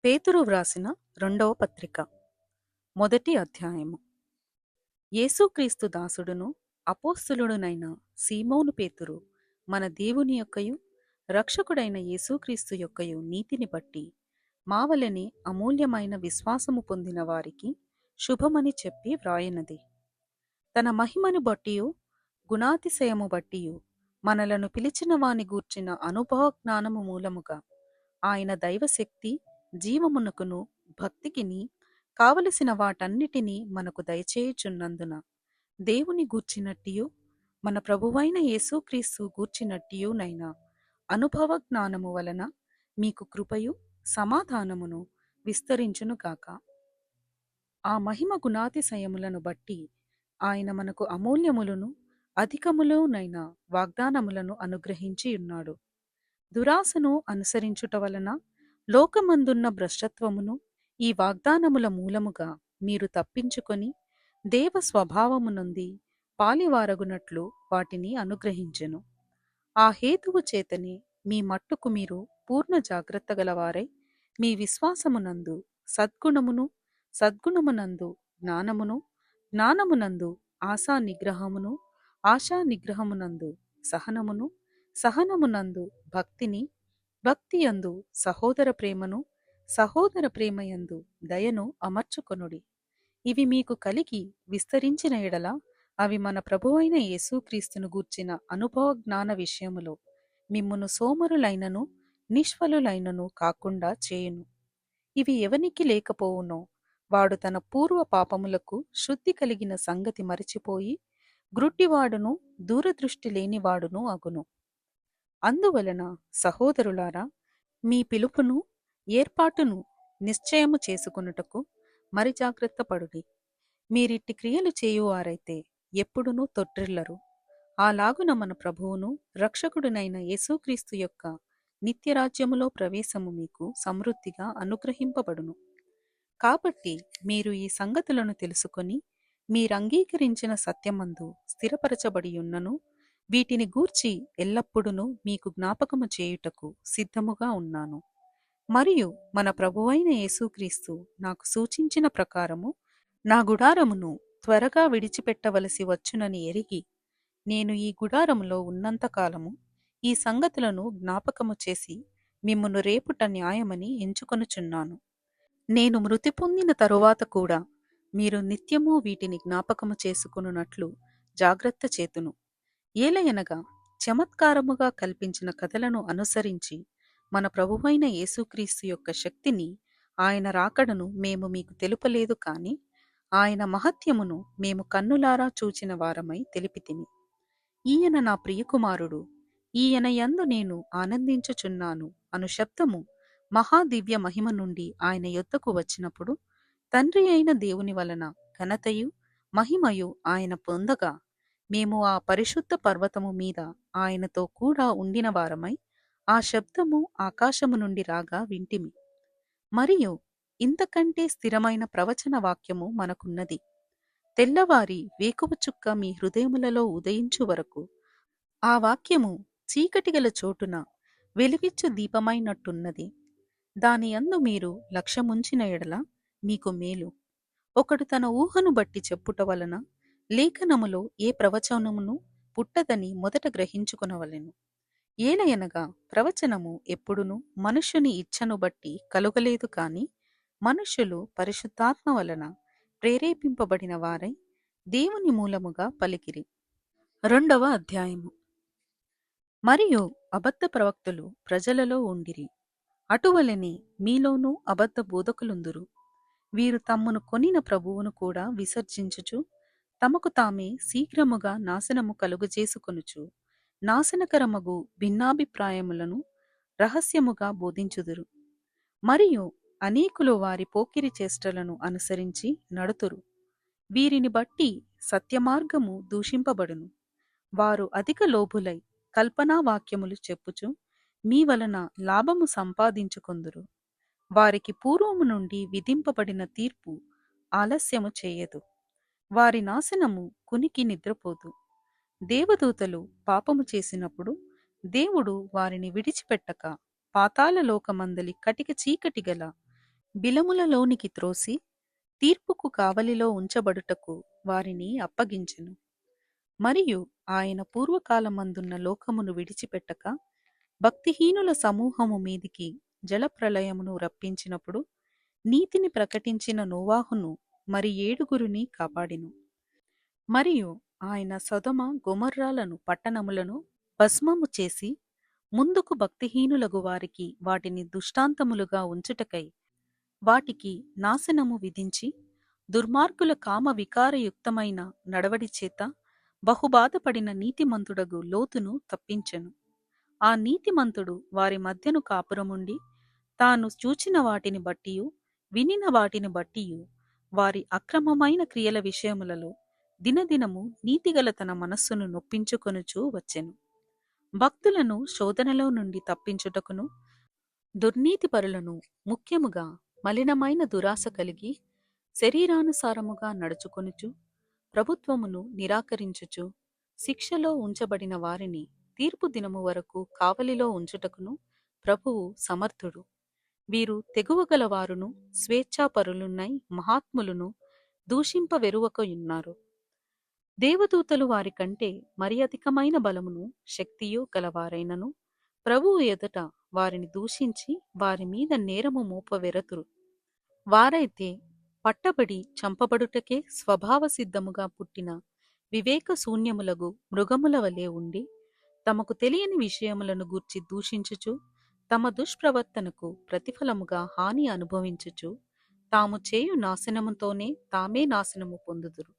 పేతురు వ్రాసిన రెండవ పత్రిక మొదటి అధ్యాయము. యేసుక్రీస్తు దాసుడును అపోస్తలుడునైన సీమోను పేతురు మన దేవుని యొక్కయు రక్షకుడైన యేసుక్రీస్తు యొక్కయు నీతిని బట్టి మావలెని అమూల్యమైన విశ్వాసము పొందిన వారికి శుభమని చెప్పి వ్రాయనది. తన మహిమను బట్టియు గుణాతిశయము బట్టియు మనలను పిలిచిన వాని గూర్చిన అనుభవ జ్ఞానము మూలముగా ఆయన దైవశక్తి జీవమునకును భక్తికిని కావలసిన వాటన్నిటినీ మనకు దయచేయుచున్నందున దేవుని గూర్చినట్టియు మన ప్రభువైన యేసుక్రీస్తు గూర్చినట్టియునైనా అనుభవ జ్ఞానము వలన మీకు కృపయు సమాధానమును విస్తరించునుగాక. ఆ మహిమ గుణాతిశయములను బట్టి ఆయన మనకు అమూల్యములను అధికములునైన వాగ్దానములను అనుగ్రహించి ఉన్నాడు. దురాశను అనుసరించుట వలన లోకమందున్న భ్రష్టత్వమును ఈ వాగ్దానముల మూలముగా మీరు తప్పించుకొని దేవ స్వభావమునుంది పాలివారగునట్లు వాటిని అనుగ్రహించెను. ఆ హేతువు చేతనే మీ మట్టుకు మీరు పూర్ణ జాగ్రత్త గలవారై మీ విశ్వాసమునందు సద్గుణమును, సద్గుణమునందు జ్ఞానమును, జ్ఞానమునందు ఆశా నిగ్రహమును, ఆశా నిగ్రహమునందు సహనమును, సహనమునందు భక్తిని, భక్తియందు సహోదర ప్రేమను, సహోదర ప్రేమయందు దయను అమర్చుకొనుడి. ఇవి మీకు కలిగి విస్తరించిన ఎడల అవి మన ప్రభువైన యేసుక్రీస్తును గూర్చిన అనుభవ జ్ఞాన విషయములో మిమ్మును సోమరులైనను నిష్ఫలులైనను కాకుండా చేయును. ఇవి ఎవనికి లేకపోవునో వాడు తన పూర్వ పాపములకు శుద్ధి కలిగిన సంగతి మరచిపోయి గ్రుడ్డివాడును దూరదృష్టి లేనివాడును అగును. అందువలన సహోదరులారా, మీ పిలుపును ఏర్పాటును నిశ్చయము చేసుకొనుటకు మరి జాగ్రత్త పడుడి. మీరిట్టి క్రియలు చేయువారైతే ఎప్పుడునూ తొట్టిల్లరు. అలాగున మన ప్రభువును రక్షకుడునైన యేసుక్రీస్తు యొక్క నిత్యరాజ్యములో ప్రవేశము మీకు సమృద్ధిగా అనుగ్రహింపబడును. కాబట్టి మీరు ఈ సంగతులను తెలుసుకొని మీరంగీకరించిన సత్యమందు స్థిరపరచబడి ఉన్నను వీటిని గూర్చి ఎల్లప్పుడూ మీకు జ్ఞాపకము చేయుటకు సిద్ధముగా ఉన్నాను. మరియు మన ప్రభువైన యేసుక్రీస్తు నాకు సూచించిన ప్రకారము నా గుడారమును త్వరగా విడిచిపెట్టవలసి వచ్చునని ఎరిగి నేను ఈ గుడారములో ఉన్నంతకాలము ఈ సంగతులను జ్ఞాపకము చేసి మిమ్మును రేపుట న్యాయమని ఎంచుకొనుచున్నాను. నేను మృతి పొందిన తరువాత కూడా మీరు నిత్యము వీటిని జ్ఞాపకము చేసుకొనున్నట్లు జాగ్రత్త చేతును. ఏలయనగా చమత్కారముగా కల్పించిన కథలను అనుసరించి మన ప్రభువైన యేసుక్రీస్తు యొక్క శక్తిని, ఆయన రాకడను మేము మీకు తెలుపలేదు కాని ఆయన మహత్యమును మేము కన్నులారా చూచిన వారమై తెలిపితిమి. ఈయన నా ప్రియకుమారుడు, ఈయన యందు నేను ఆనందించుచున్నాను అను శబ్దము మహాదివ్య మహిమ నుండి ఆయన యొద్దకు వచ్చినప్పుడు తండ్రి అయిన దేవుని వలన ఘనతయు మహిమయు ఆయన పొందగా మేము ఆ పరిశుద్ధ పర్వతము మీద ఆయనతో కూడా ఉండిన వారమై ఆ శబ్దము ఆకాశము నుండి రాగా వింటిమి. మరియు ఇంతకంటే స్థిరమైన ప్రవచన వాక్యము మనకున్నది. తెల్లవారి వేకువ చుక్క మీ హృదయములలో ఉదయించు వరకు ఆ వాక్యము చీకటిగల చోటున వెలుగిచ్చు దీపమైనట్టున్నది. దాని యందు మీరు లక్ష్యముంచిన ఎడల మీకు మేలు. ఒకడు తన ఊహను బట్టి చెప్పుట వలన లేఖనములో ఏ ప్రవచనమును పుట్టదని మొదట గ్రహించుకొనవలెను. ఏలయనగా ప్రవచనము ఎప్పుడును మనుష్యుని ఇచ్ఛను బట్టి కలుగలేదు కాని మనుష్యులు పరిశుద్ధాత్మ వలన ప్రేరేపింపబడిన వారై దేవుని మూలముగా పలికిరి. రెండవ అధ్యాయము. మరియు అబద్ధ ప్రవక్తలు ప్రజలలో ఉండిరి. అటువలనే మీలోనూ అబద్ధ బోధకులుందురు. వీరు తమ్మును కొనిన ప్రభువును కూడా విసర్జించుచు తమకు తామే శీఘ్రముగా నాశనము కలుగజేసుకొనుచు నాశనకరమగు భిన్నాభిప్రాయములను రహస్యముగా బోధించుదురు. మరియు అనేకులు వారి పోకిరి చేష్టలను అనుసరించి నడుతురు. వీరిని బట్టి సత్యమార్గము దూషింపబడును. వారు అధిక లోభులై కల్పనా వాక్యములు చెప్పుచు మీ వలన లాభము సంపాదించుకొందురు. వారికి పూర్వము నుండి విధింపబడిన తీర్పు ఆలస్యము చేయదు. వారి నాశనము కునికి నిద్రపోదు. దేవదూతలు పాపము చేసినప్పుడు దేవుడు వారిని విడిచిపెట్టక పాతాళలోకమందలి కటిక చీకటి గల బిలములలోనికి త్రోసి తీర్పుకు కావలిలో ఉంచబడుటకు వారిని అప్పగించెను. మరియు ఆయన పూర్వకాలమందున్న లోకమును విడిచిపెట్టక భక్తిహీనుల సమూహము మీదికి జలప్రళయమును రప్పించినప్పుడు నీతిని ప్రకటించిన నోవాహును మరి 7 కాపాడెను. మరియు ఆయన సొదొమ గొమొర్రాలను పట్టణములను భస్మము చేసి ముందుకు భక్తిహీనులగు వారికి వాటిని దృష్టాంతములుగా ఉంచుటకై వాటికి నాశనము విధించి దుర్మార్గుల కామ వికారయుక్తమైన నడవడి చేత బహుబాధపడిన నీతిమంతుడగు లోతును తప్పించెను. ఆ నీతిమంతుడు వారి మధ్యను కాపురముండి తాను చూచిన వాటిని బట్టియు వినిన వాటిని బట్టియు వారి అక్రమమైన క్రియల విషయములలో దినదినము నీతిగల తన మనస్సును నొప్పించుకొనుచూ వచ్చెను. భక్తులను శోధనలో నుండి తప్పించుటకును దుర్నీతిపరులను ముఖ్యముగా మలినమైన దురాశ కలిగి శరీరానుసారముగా నడుచుకొనుచు ప్రభుత్వమును నిరాకరించుచు శిక్షలో ఉంచబడిన వారిని తీర్పు దినము వరకు కావలిలో ఉంచుటకును ప్రభువు సమర్థుడు. వీరు తెగువగలవారును స్వేచ్ఛాపరులున్నై మహాత్ములను దూషింపవెరువకయున్నారు. దేవదూతలు వారి కంటే మరి అధికమైన బలమును శక్తియు గలవారైనను ప్రభువు ఎదుట వారిని దూషించి వారి మీద నేరము మోపవెరతురు. వారైతే పట్టబడి చంపబడుటకే స్వభావ సిద్ధముగా పుట్టిన వివేక శూన్యములగు మృగముల వలె ఉండి తమకు తెలియని విషయములను గూర్చి దూషించుచు తమ దుష్ప్రవర్తనకు ప్రతిఫలముగా హాని అనుభవించుచు తాము చేయు నాశనముతోనే తామే నాశనము పొందుదురు.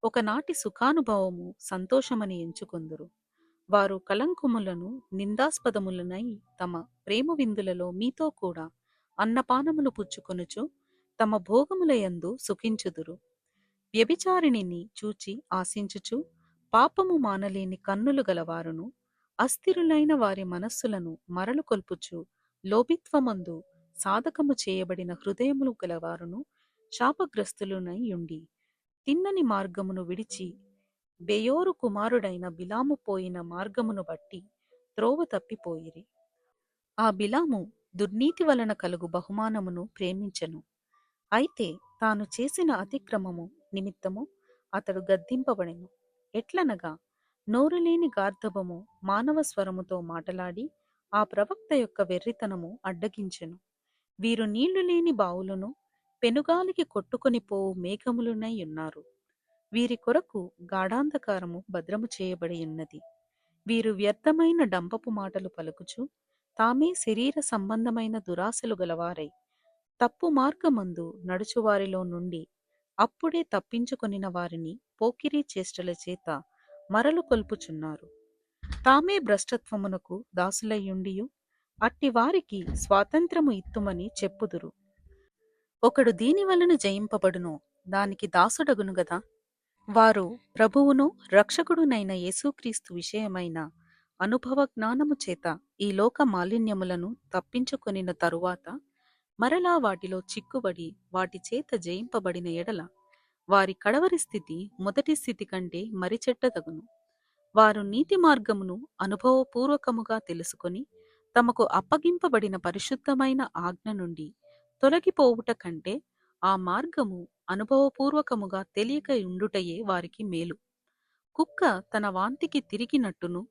ఒకనాటి సుఖానుభవము సంతోషమని ఎంచుకొందురు. వారు కలంకుములను నిందాస్పదములనై తమ ప్రేమ విందులలో మీతో కూడా అన్నపానములు పుచ్చుకొనుచు తమ భోగములయందు సుఖించుదురు. వ్యభిచారిణిని చూచి ఆశించుచు పాపము మానలేని కన్నులు గలవారును అస్థిరులైన వారి మనస్సులను మరలు కొల్పుచు లోభిత్వమందు సాధకము చేయబడిన హృదయములు గలవారును శాపగ్రస్తులునై యుండి తిన్నని మార్గమును విడిచి బెయోరు కుమారుడైన బిలాము పోయిన మార్గమును బట్టి త్రోవ తప్పిపోయిరి. ఆ బిలాము దుర్నీతి వలన కలుగు బహుమానమును ప్రేమించెను. అయితే తాను చేసిన అతిక్రమము నిమిత్తము అతడు గద్దింపబడెను. ఎట్లనగా నోరులేని గార్ధబము మానవ స్వరముతో మాటలాడి ఆ ప్రవక్త యొక్క వెర్రితనము అడ్డగించెను. వీరు నీళ్లు లేని బావులను పెనుగాలికి కొట్టుకొని పోవు మేఘములునై ఉన్నారు. వీరి కొరకు గాఢాంధకారము భద్రము చేయబడి ఉన్నది. వీరు వ్యర్థమైన డంపపు మాటలు పలుకుచు తామే శరీర సంబంధమైన దురాశలు గలవారై తప్పు మార్గమందు నడుచువారిలో నుండి అప్పుడే తప్పించుకొనిన వారిని పోకిరీ చేష్టల చేత మరలు కొల్పుచున్నారు. తామే భ్రష్టత్వమునకు దాసులయ్యుండియు అట్టి వారికి స్వాతంత్రము ఇత్తుమని చెప్పుదురు. ఒకడు దీని వలన జయింపబడునో దానికి దాసుడగును గదా. వారు ప్రభువును రక్షకుడునైన యేసుక్రీస్తు విషయమైన అనుభవ జ్ఞానము చేత ఈ లోక మాలిన్యములను తప్పించుకొనిన తరువాత మరలా వాటిలో చిక్కుబడి వాటి చేత జయింపబడిన ఎడల వారి కడవరి స్థితి మొదటి స్థితి కంటే మరి చెడ్డదగును. వారు నీతి మార్గమును అనుభవపూర్వకముగా తెలుసుకొని తమకు అప్పగింపబడిన పరిశుద్ధమైన ఆజ్ఞ నుండి తొలగిపోవుట కంటే ఆ మార్గము అనుభవపూర్వకముగా తెలియక ఉండుటయే వారికి మేలు. కుక్క తన వాంతికి తిరిగినట్టును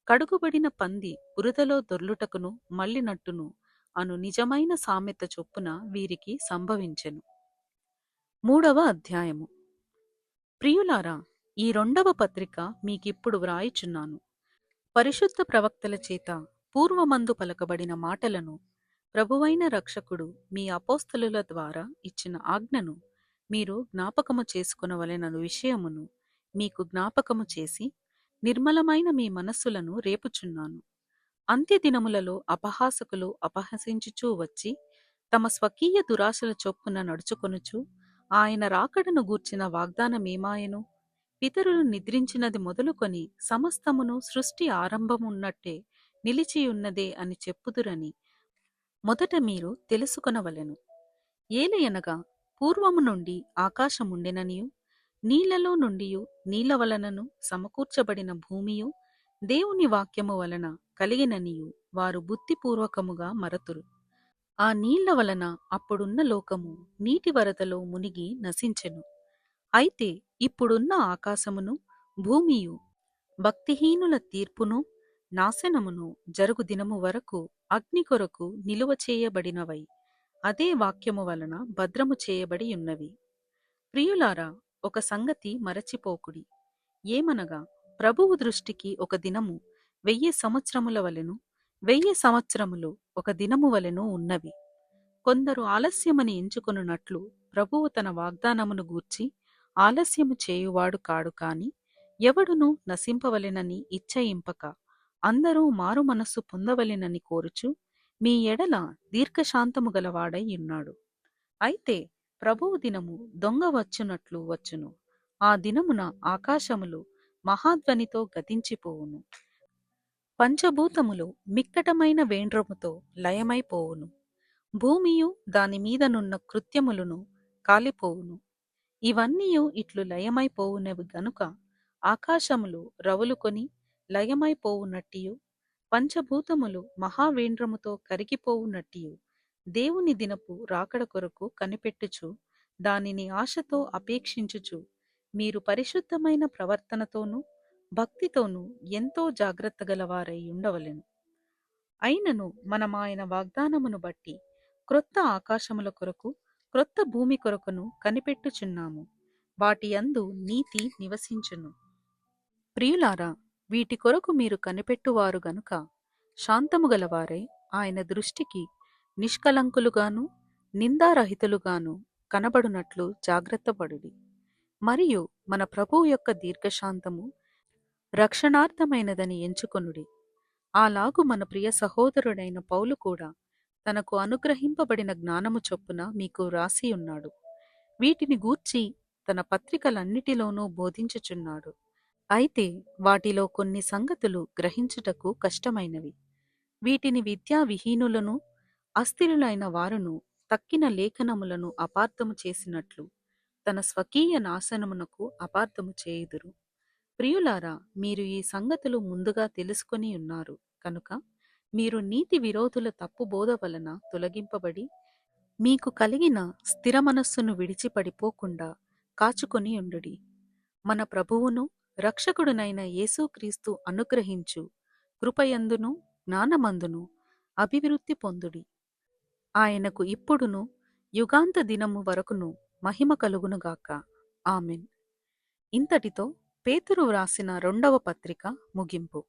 కడుగుబడిన పంది బురదలో దొర్లుటకును మళ్ళినట్టును అను నిజమైన సామెత చొప్పున వీరికి సంభవించెను. 3వ అధ్యాయము. ప్రియులారా, ఈ 2వ పత్రిక మీకిప్పుడు వ్రాయుచున్నాను. పరిశుద్ధ ప్రవక్తల చేత పూర్వమందు పలకబడిన మాటలను ప్రభువైన రక్షకుడు మీ అపోస్తలుల ద్వారా ఇచ్చిన ఆజ్ఞను మీరు జ్ఞాపకము చేసుకొనవలెనను విషయమును మీకు జ్ఞాపకము చేసి నిర్మలమైన మీ మనస్సులను రేపుచున్నాను. అంత్యదినములలో అపహాసకులు అపహసించుచూ వచ్చి తమ స్వకీయ దురాశల చొప్పున నడుచుకొనుచు ఆయన రాకడను గూర్చిన వాగ్దానమేమాయెను? పితరులు నిద్రించినది మొదలుకొని సమస్తమును సృష్టి ఆరంభమున్నట్టే నిలిచియున్నదే అని చెప్పుదురని మొదట మీరు తెలుసుకొనవలెను. ఏలయనగా పూర్వము నుండి ఆకాశముండెననియు నీళ్లలో నుండియు నీళ్ల వలనను సమకూర్చబడిన భూమియు దేవుని వాక్యము వలన కలిగిననియు వారు బుద్ధిపూర్వకముగా మరతురు. ఆ నీళ్ల వలన అప్పుడున్న లోకము నీటి వరదలో మునిగి నశించెను. అయితే ఇప్పుడున్న ఆకాశమును భూమియు భక్తిహీనుల తీర్పును నాశనమును జరుగు దినము వరకు అగ్ని కొరకు నిలువ చేయబడినవై అదే వాక్యము వలన భద్రము చేయబడి ఉన్నవి. ప్రియులారా, ఒక సంగతి మరచిపోకుడి. ఏమనగా ప్రభువు దృష్టికి ఒక దినము 1000 సంవత్సరముల వలెను, 1000 సంవత్సరములు ఒక దినము వలెను ఉన్నవి. కొందరు ఆలస్యమని ఎంచుకొనున్నట్లు ప్రభువు తన వాగ్దానమును గూర్చి ఆలస్యము చేయువాడు కాడు కాని, ఎవడును నశింపవలెనని ఇచ్చయింపక అందరూ మారు మనస్సు పొందవలెనని కోరుచు మీ ఎడల దీర్ఘశాంతము గలవాడై ఉన్నాడు. అయితే ప్రభువు దినము దొంగ వచ్చునట్లు వచ్చును. ఆ దినమున ఆకాశములు మహాధ్వనితో గతించిపోవును, పంచభూతములు మిక్కటమైన వేండ్రముతో లయమైపోవును, భూమియు దానిమీదనున్న కృత్యములను కాలిపోవును. ఇవన్నీయు ఇట్లు లయమైపోవునవి గనుక ఆకాశములు రవులుకొని లయమైపోవునట్టియు, పంచభూతములు మహావేంద్రముతో కరిగిపోవునట్టియు దేవుని దినపు రాకడ కొరకు కనిపెట్టుచు దానిని ఆశతో అపేక్షించుచు మీరు పరిశుద్ధమైన ప్రవర్తనతోనూ భక్తితోనూ ఎంతో జాగ్రత్త గలవారై ఉండవలెను. అయినను మనమాయన వాగ్దానమును బట్టి క్రొత్త ఆకాశముల కొరకు క్రొత్త భూమి కొరకును కనిపెట్టుచున్నాము. వాటి యందు నీతి నివసించును. ప్రియులారా, వీటి కొరకు మీరు కనిపెట్టువారు గనుక శాంతము గలవారై ఆయన దృష్టికి నిష్కలంకులుగాను నిందారహితులుగాను కనబడునట్లు జాగ్రత్తపడుడి. మరియు మన ప్రభువు యొక్క దీర్ఘశాంతము రక్షణార్థమైనదని ఎంచుకొనుడి. అలాగు మన ప్రియ సహోదరుడైన పౌలు కూడా తనకు అనుగ్రహింపబడిన జ్ఞానము చొప్పున మీకు వ్రాసియున్నాడు. వీటిని గూర్చి తన పత్రికలన్నిటిలోనూ బోధించుచున్నాడు. అయితే వాటిలో కొన్ని సంగతులు గ్రహించుటకు కష్టమైనవి. వీటిని విద్యా విహీనులను అస్థిరులైన వారును తక్కిన లేఖనములను అపార్థము చేసినట్లు తన స్వకీయ నాశనమునకు అపార్థము చేయుదురు. ప్రియులారా, మీరు ఈ సంగతులు ముందుగా తెలుసుకొని ఉన్నారు కనుక మీరు నీతి విరోధుల తప్పు బోధ వలన తొలగింపబడి మీకు కలిగిన స్థిర మనస్సును విడిచిపడిపోకుండా కాచుకొని ఉండుడి. మన ప్రభువును రక్షకుడునైన యేసుక్రీస్తు అనుగ్రహించు కృపయందును జ్ఞానమందును అభివృద్ధి పొందుడి. ఆయనకు ఇప్పుడును యుగాంత దినము వరకును మహిమ కలుగునుగాక. ఆమెన్. ఇంతటితో పేతురు వ్రాసిన 2వ పత్రిక ముగింపు.